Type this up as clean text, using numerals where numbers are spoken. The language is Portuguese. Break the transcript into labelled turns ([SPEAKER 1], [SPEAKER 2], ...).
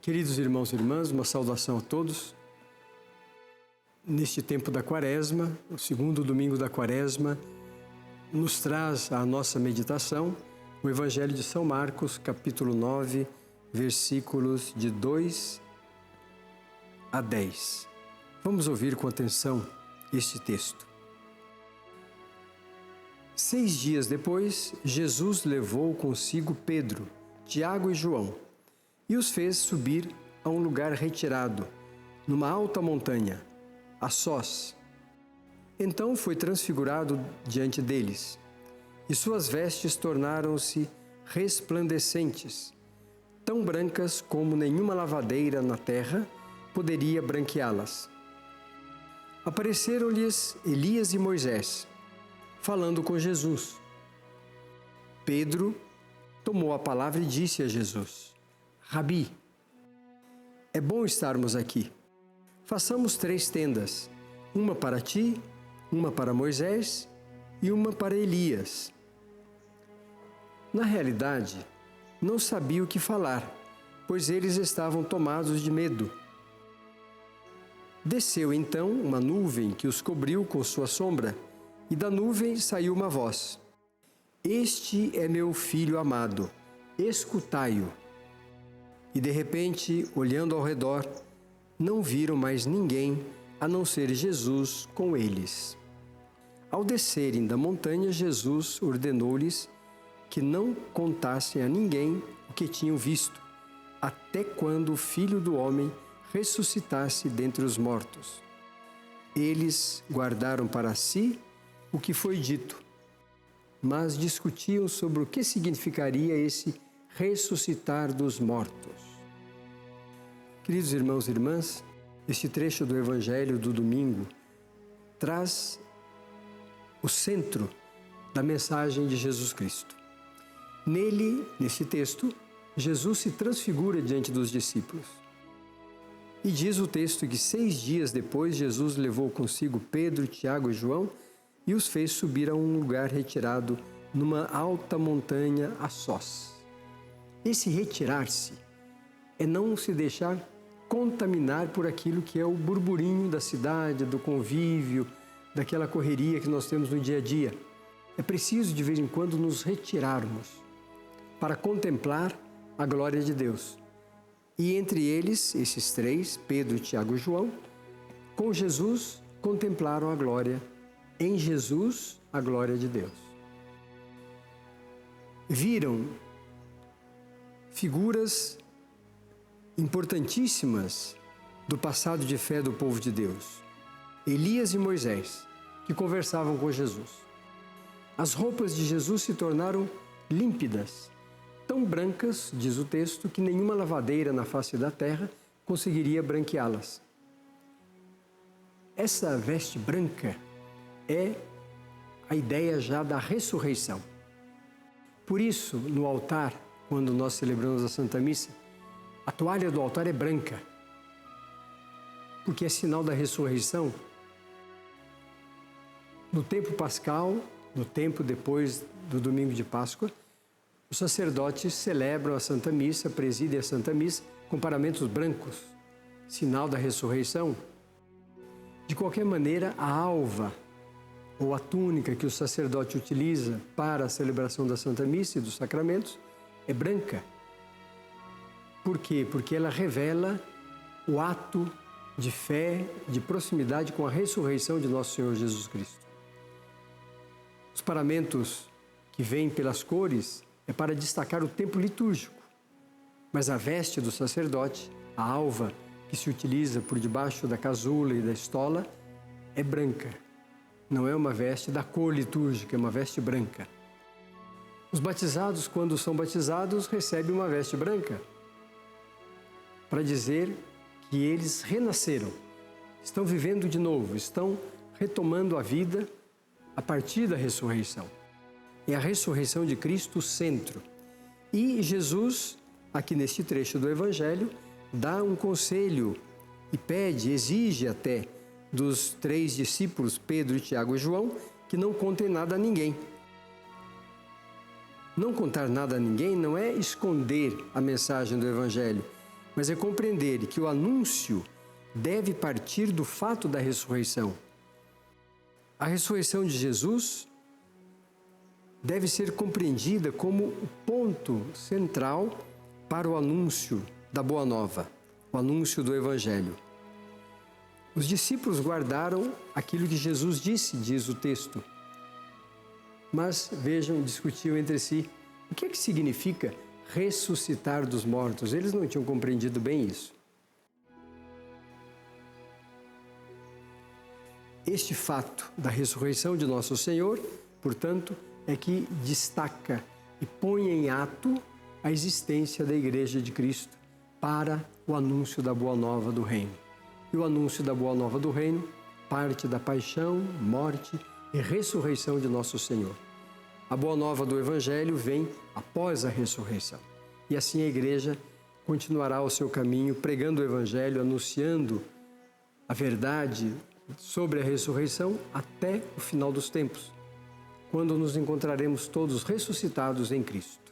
[SPEAKER 1] Queridos irmãos e irmãs, uma saudação a todos. Neste tempo da Quaresma, o segundo domingo da Quaresma, nos traz à nossa meditação o Evangelho de São Marcos, capítulo 9, versículos de 2 a 10. Vamos ouvir com atenção este texto. 6 dias depois, Jesus levou consigo Pedro, Tiago e João e os fez subir a um lugar retirado, numa alta montanha, a sós. Então foi transfigurado diante deles, e suas vestes tornaram-se resplandecentes, tão brancas como nenhuma lavadeira na terra poderia branqueá-las. Apareceram-lhes Elias e Moisés, falando com Jesus. Pedro tomou a palavra e disse a Jesus: Rabi, é bom estarmos aqui. Façamos 3 tendas, uma para ti, uma para Moisés e uma para Elias. Na realidade, não sabia o que falar, pois eles estavam tomados de medo. Desceu então uma nuvem que os cobriu com sua sombra, e da nuvem saiu uma voz: Este é meu filho amado, escutai-o. E de repente, olhando ao redor, não viram mais ninguém a não ser Jesus com eles. Ao descerem da montanha, Jesus ordenou-lhes que não contassem a ninguém o que tinham visto, até quando o Filho do Homem ressuscitasse dentre os mortos. Eles guardaram para si o que foi dito, mas discutiam sobre o que significaria esse ressuscitar dos mortos. Queridos irmãos e irmãs, este trecho do Evangelho do domingo traz o centro da mensagem de Jesus Cristo. Nele, nesse texto, Jesus se transfigura diante dos discípulos. E diz o texto que 6 dias depois Jesus levou consigo Pedro, Tiago e João e os fez subir a um lugar retirado numa alta montanha a sós. Esse retirar-se é não se deixar contaminar por aquilo que é o burburinho da cidade, do convívio, daquela correria que nós temos no dia a dia. É preciso de vez em quando nos retirarmos para contemplar a glória de Deus. E entre eles, esses 3, Pedro, Tiago e João, com Jesus contemplaram a glória, em Jesus a glória de Deus. Viram figuras importantíssimas do passado de fé do povo de Deus, Elias e Moisés, que conversavam com Jesus. As roupas de Jesus se tornaram límpidas, tão brancas, diz o texto, que nenhuma lavadeira na face da terra conseguiria branqueá-las. Essa veste branca é a ideia já da ressurreição. Por isso, no altar, quando nós celebramos a Santa Missa, a toalha do altar é branca, porque é sinal da ressurreição. No tempo pascal, no tempo depois do domingo de Páscoa, os sacerdotes celebram a Santa Missa, presidem a Santa Missa com paramentos brancos, sinal da ressurreição. De qualquer maneira, a alva ou a túnica que o sacerdote utiliza para a celebração da Santa Missa e dos sacramentos é branca. Por quê? Porque ela revela o ato de fé, de proximidade com a ressurreição de nosso Senhor Jesus Cristo. Os paramentos que vêm pelas cores é para destacar o tempo litúrgico, mas a veste do sacerdote, a alva que se utiliza por debaixo da casula e da estola, é branca. Não é uma veste da cor litúrgica, é uma veste branca. Os batizados, quando são batizados, recebem uma veste branca, para dizer que eles renasceram, estão vivendo de novo, estão retomando a vida a partir da ressurreição. É a ressurreição de Cristo o centro. E Jesus, aqui neste trecho do Evangelho, dá um conselho e pede, exige até dos 3 discípulos, Pedro, Tiago e João, que não contem nada a ninguém. Não contar nada a ninguém não é esconder a mensagem do Evangelho, mas é compreender que o anúncio deve partir do fato da ressurreição. A ressurreição de Jesus deve ser compreendida como o ponto central para o anúncio da Boa Nova, o anúncio do Evangelho. Os discípulos guardaram aquilo que Jesus disse, diz o texto. Mas, vejam, discutiam entre si, o que é que significa ressuscitar dos mortos? Eles não tinham compreendido bem isso. Este fato da ressurreição de Nosso Senhor, portanto, é que destaca e põe em ato a existência da Igreja de Cristo para o anúncio da Boa Nova do Reino. E o anúncio da Boa Nova do Reino parte da paixão, morte e ressurreição de Nosso Senhor. A Boa Nova do Evangelho vem após a ressurreição. E assim a Igreja continuará o seu caminho pregando o Evangelho, anunciando a verdade sobre a ressurreição até o final dos tempos, quando nos encontraremos todos ressuscitados em Cristo.